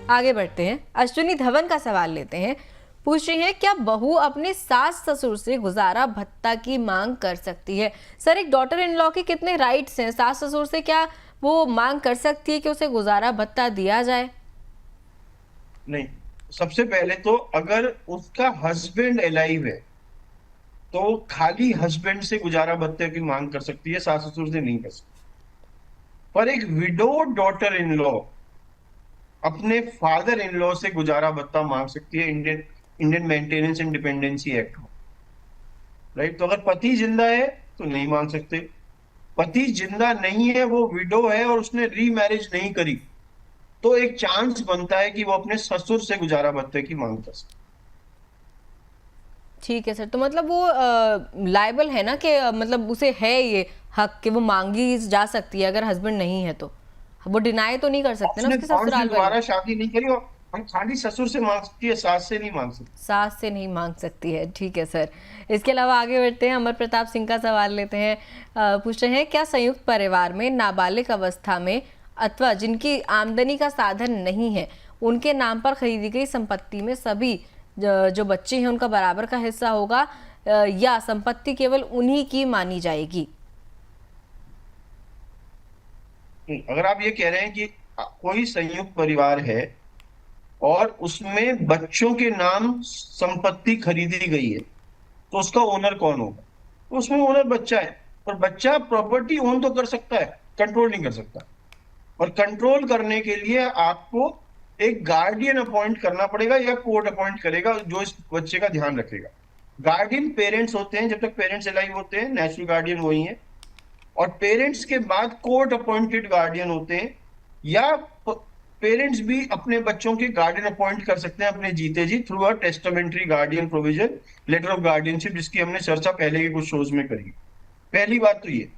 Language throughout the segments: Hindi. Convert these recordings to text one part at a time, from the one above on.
आगे बढ़ते हैं, अश्विनी धवन का सवाल लेते हैं। पूछ रही हैं, क्या बहू अपने सास ससुर से गुजारा भत्ता की मांग कर सकती है? सर, एक डॉटर इन लॉ के कितने राइट्स हैं? सास ससुर से क्या वो मांग कर सकती है कि उसे गुजारा भत्ता दिया जाए? नहीं, सबसे पहले तो अगर उसका हस्बैंड अलाइव है तो खाली हस्बैंड से गुजारा भत्ते की मांग कर सकती है, सास ससुर से नहीं कर सकती। पर एक विडो डॉटर इन लॉ अपने फादर इन लॉ से गुजारा भत्ता मांग सकती है, Indian Indian maintenance and dependency act में। राइट, तो अगर पति जिंदा है तो नहीं मांग सकते। पति जिंदा नहीं है, वो विडो है और उसने रीमैरिज नहीं करी, तो एक चांस बनता है कि वो अपने ससुर से गुजारा भत्ते की मांग कर सकते। ठीक है सर, तो मतलब वो लायबल है ना कि मतलब उसे है ये हक कि वो मांगी जा सकती है अगर हस्बैंड नहीं है तो? वो डिनाई तो नहीं कर सकते ना उसने उसके कौन सी ससुराल वाले? दोबारा शादी नहीं करी, और हम खाली ससुर से मांग सकती है, सास से नहीं मांग सकती। सास से नहीं मांग सकती है, ठीक है सर। इसके अलावा आगे बढ़ते हैं, अमर प्रताप सिंह का सवाल लेते हैं। पूछ रहे हैं, क्या संयुक्त परिवार में नाबालिग अवस्था में अथवा जिनकी आमदनी का साधन नहीं है उनके नाम पर खरीदी गई संपत्ति में सभी जो बच्चे हैं उनका बराबर का हिस्सा होगा, या संपत्ति केवल उन्हीं की मानी जाएगी? अगर आप ये कह रहे हैं कि कोई संयुक्त परिवार है और उसमें बच्चों के नाम संपत्ति खरीदी गई है, तो उसका ओनर कौन होगा? तो उसमें ओनर बच्चा है, और बच्चा प्रॉपर्टी ओन तो कर सकता है, कंट्रोल नहीं कर सकता। और कंट्रोल करने के लिए आपको एक गार्डियन अपॉइंट करना पड़ेगा, या कोर्ट अपॉइंट करेगा जो इस बच्चे का ध्यान रखेगा। गार्डियन पेरेंट्स होते हैं, जब तक पेरेंट्स अलाइव होते हैं नेचुरल गार्डियन वही है, और पेरेंट्स के बाद कोर्ट अपॉइंटेड गार्डियन होते हैं, या पेरेंट्स भी अपने बच्चों के गार्डियन अपॉइंट कर सकते हैं अपने जीते जी, through a testamentary guardian provision, letter of guardianship, जिसकी हमने चर्चा पहले के कुछ शोज में करी। पहली बात तो ये।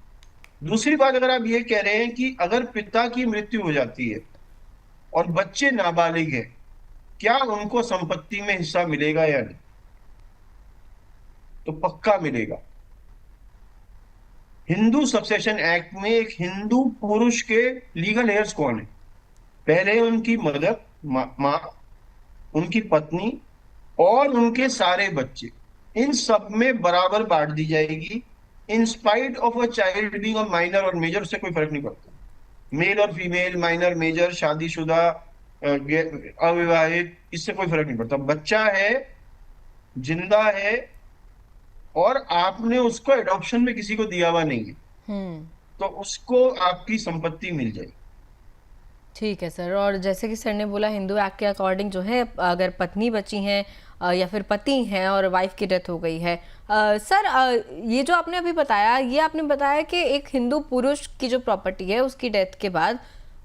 दूसरी बात, अगर आप ये कह रहे हैं कि अगर पिता की मृत्यु हो जाती है और बच्चे नाबालिग हैं, क्या उनको संपत्ति में हिस्सा मिलेगा या नहीं? तो पक्का मिलेगा। हिंदू सक्सेशन एक्ट में एक हिंदू पुरुष के लीगल हेयर्स कौन है? पहले उनकी मदर, माँ, उनकी पत्नी और उनके सारे बच्चे, इन सब में बराबर बांट दी जाएगी। In spite of a child being a minor और मेजर, उससे कोई फर्क नहीं पड़ता। मेल और फीमेल, माइनर, मेजर, शादीशुदा, अविवाहित, इससे कोई फर्क नहीं पड़ता। बच्चा है, जिंदा है, और आपने उसको एडॉप्शन में किसी को दिया हुआ नहीं है, हम्म। तो उसको आपकी संपत्ति मिल जाएगी। ठीक है सर, और जैसे कि सर ने बोला हिंदू एक्ट के अकॉर्डिंग जो है अगर पत्नी बची हैं या फिर पति हैं और वाइफ की डेथ हो गई है, सर ये जो आपने अभी बताया, ये आपने बताया कि एक हिंदू पुरुष की जो प्रॉपर्टी है उसकी डेथ के बाद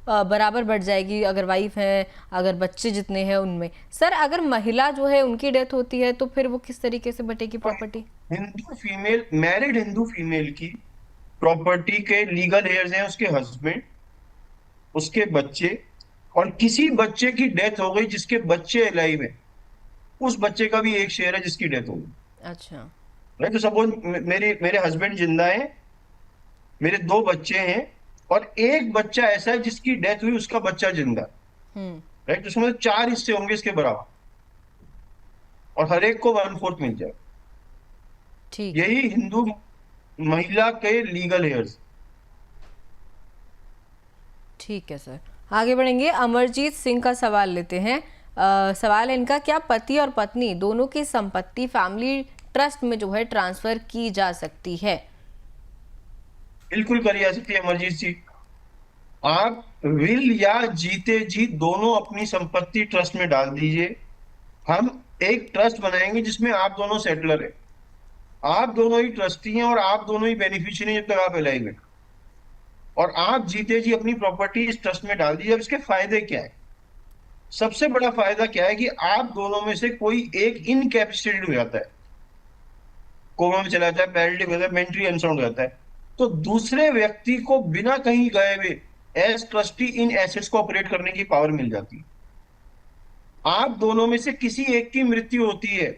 बराबर बढ़ जाएगी अगर वाइफ है, अगर बच्चे जितने हैं उनमें। सर, अगर महिला जो है उनकी डेथ होती है तो फिर वो किस तरीके से बटेगी तो property? Hindu female, married Hindu female की प्रॉपर्टी के लीगल हेयर्स हैं उसके हस्बैंड, उसके बच्चे, और किसी बच्चे की डेथ हो गई जिसके बच्चे अलाइव हैं, उस बच्चे का भी एक शेयर है जिसकी डेथ हो गई। अच्छा। राइट, तो सपोज मेरे मेरे हस्बैंड जिंदा हैं, मेरे दो बच्चे हैं, और एक बच्चा ऐसा है जिसकी डेथ हुई, उसका बच्चा जिंदा। हम्म। राइट, तो उसमें चार हिस्से होंगे इसके बराबर, और हर एक को वन फोर्थ मिल जाए। ठीक है। यही हिंदू महिला के लीगल हेयर्स। ठीक है सर, आगे बढ़ेंगे। अमरजीत सिंह का सवाल लेते हैं। सवाल है इनका, क्या पति और पत्नी दोनों की संपत्ति फैमिली ट्रस्ट में जो है ट्रांसफर की जा सकती है? बिल्कुल करी जा सकती है अमरजीत जी। आप विल या जीते जी दोनों अपनी संपत्ति ट्रस्ट में डाल दीजिए। हम एक ट्रस्ट बनाएंगे जिसमें आप दोनों सेटलर हैं, आप दोनों ही ट्रस्टी हैं, और आप दोनों ही बेनिफिशियरी जब तक आप अलाइव हैं, और आप जीते जी अपनी प्रॉपर्टी इस ट्रस्ट में डाल दीजिए। अब इसके फायदे क्या है? सबसे बड़ा फायदा क्या है कि आप दोनों में से कोई एक इनकैपेसिटेटेड हो जाता है, कोमा में चला जाता है, पैरालिटिक हो जाता है, मेंटली अनसाउंड हो जाता है, तो दूसरे व्यक्ति को बिना कहीं गए हुए एज ट्रस्टी इन एसेट्स को ऑपरेट करने की पावर मिल जाती है। आप दोनों में से किसी एक की मृत्यु होती है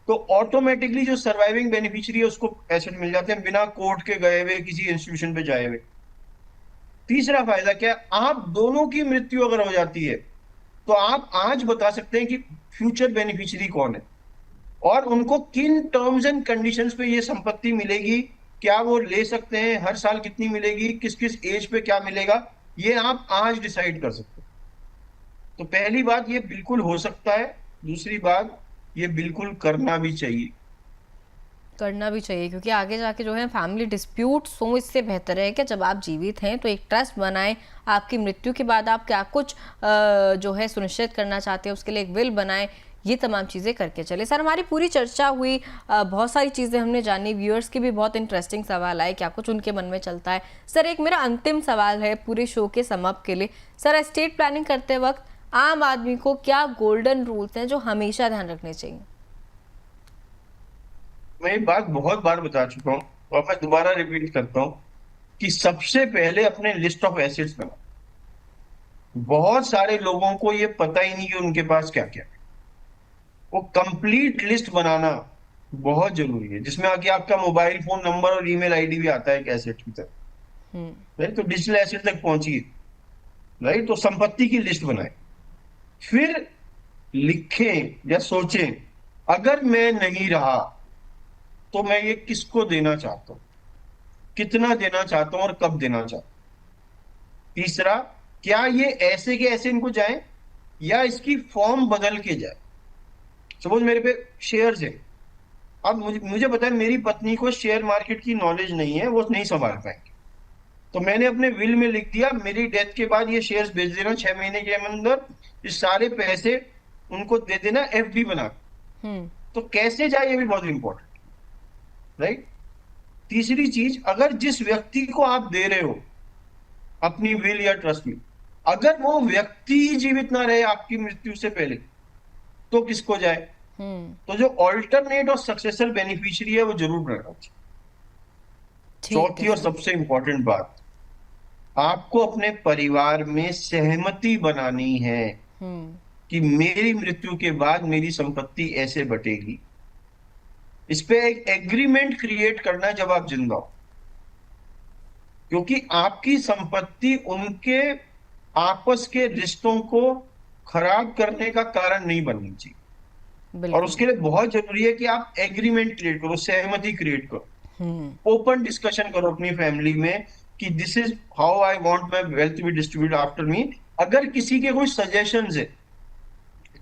तो ऑटोमेटिकली जो सर्वाइविंग बेनिफिशियरी है उसको एसेट मिल जाते हैं, बिना कोर्ट के गए हुए, किसी इंस्टीट्यूशन पे जाए हुए। तीसरा फायदा क्या है? आप दोनों की मृत्यु अगर हो जाती है तो आप आज बता सकते हैं कि फ्यूचर बेनिफिशियरी कौन है और उनको किन टर्म्स एंड कंडीशंस पे ये संपत्ति मिलेगी, क्या वो ले सकते हैं, हर साल कितनी मिलेगी, किस किस एज पे क्या मिलेगा, ये आप आज डिसाइड कर सकते हैं। तो पहली बात ये बिल्कुल हो सकता है। दूसरी बात ये बिल्कुल करना भी चाहिए। करना भी चाहिए, क्योंकि आगे जाके जो है फैमिली डिस्प्यूट्स हो, इससे बेहतर है कि जब आप जीवित हैं तो एक ट्रस्ट बनाएं, आपकी मृत्यु के बाद आप क्या कुछ जो है सुनिश्चित करना चाहते हैं उसके लिए एक विल बनाएं, ये तमाम चीज़ें करके चले। सर, हमारी पूरी चर्चा हुई, बहुत सारी चीज़ें हमने जानी, व्यूअर्स के भी बहुत इंटरेस्टिंग सवाल आए, क्या कुछ उनके मन में चलता है। सर, एक मेरा अंतिम सवाल है पूरे शो के समअप के लिए। सर, एस्टेट प्लानिंग करते वक्त आम आदमी को क्या गोल्डन रूल्स हैं जो हमेशा ध्यान रखने चाहिए? मैं ये बात बहुत बार बता चुका हूँ और मैं दोबारा रिपीट करता हूँ कि सबसे पहले अपने लिस्ट ऑफ एसेट्स बनाओ। बहुत सारे लोगों को ये पता ही नहीं कि उनके पास क्या क्या है। वो कंप्लीट लिस्ट बनाना बहुत जरूरी है, जिसमें आगे आपका मोबाइल फोन नंबर और ईमेल आईडी भी आता है एक एसेट की तरह। हम्म। राइट, तो डिजिटल एसेट तक पहुंचिए। राइट, तो संपत्ति की लिस्ट बनाए, फिर लिखें या सोचें, अगर मैं नहीं रहा तो मैं ये किसको देना चाहता हूं, कितना देना चाहता हूं और कब देना चाहता हूं। तीसरा, क्या ये ऐसे के ऐसे इनको जाए या इसकी फॉर्म बदल के जाए। सपोज मेरे पे शेयर्स है, अब मुझे पता है मेरी पत्नी को शेयर मार्केट की नॉलेज नहीं है, वो नहीं संभाल पाएंगे, तो मैंने अपने विल में लिख दिया मेरी डेथ के बाद ये शेयर्स बेच देना 6 महीने के अंदर, ये सारे पैसे उनको दे देना एफडी बना। हम्म। तो कैसे जाए ये भी बहुत इंपॉर्टेंट। राइट। तीसरी चीज, अगर जिस व्यक्ति को आप दे रहे हो अपनी विल या ट्रस्ट में, अगर वो व्यक्ति ही जीवित ना रहे आपकी मृत्यु से पहले, तो किसको जाए। हम्म। तो जो ऑल्टरनेट और सक्सेसर बेनिफिशियरी है वो जरूर बनाना चाहिए। ठीक है चौथी और सर। सबसे इंपॉर्टेंट बात, आपको अपने परिवार में सहमति बनानी है हम्म। कि मेरी मृत्यु के बाद मेरी संपत्ति ऐसे बटेगी। इस पे एक एग्रीमेंट क्रिएट करना है जब आप जिंदा हो, क्योंकि आपकी संपत्ति उनके आपस के रिश्तों को खराब करने का कारण नहीं बननी चाहिए। और बिल्कुल। उसके लिए बहुत जरूरी है कि आप एग्रीमेंट क्रिएट करो, सहमति क्रिएट करो, हम्म। ओपन डिस्कशन करो अपनी फैमिली में कि this is how I want my wealth to be distributed after me. अगर किसी के कोई सजेशंस है,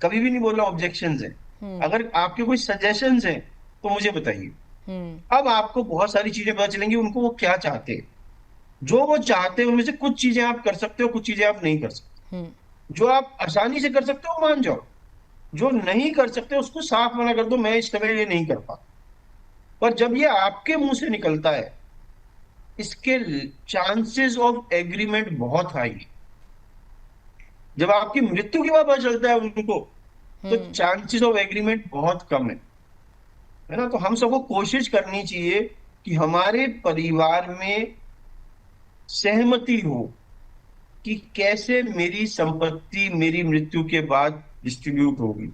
कभी भी नहीं बोल रहा ऑब्जेक्शंस है, हम्म। अगर आपके कोई सजेशंस हैं तो मुझे बताइए। हम्म। अब आपको बहुत सारी चीजें पता चलेंगी उनको वो क्या चाहते हैं। जो वो चाहते हैं उनमें से कुछ चीजें आप कर सकते हो, कुछ चीजें आप नहीं कर सकते। हम्म। जो आप आसानी से कर सकते हो मान जाओ, जो नहीं कर सकते उसको साफ मना कर दो, मैं इस समय ये नहीं कर पाता। पर जब ये आपके मुंह से निकलता है, इसके चांसेस ऑफ एग्रीमेंट बहुत हाई है। जब आपकी मृत्यु के बाद पता चलता है उनको, तो हम्म। चांसेस ऑफ एग्रीमेंट बहुत कम है ना। तो हम सबको कोशिश करनी चाहिए कि हमारे परिवार में सहमति हो कि कैसे मेरी संपत्ति मेरी मृत्यु के बाद डिस्ट्रीब्यूट होगी।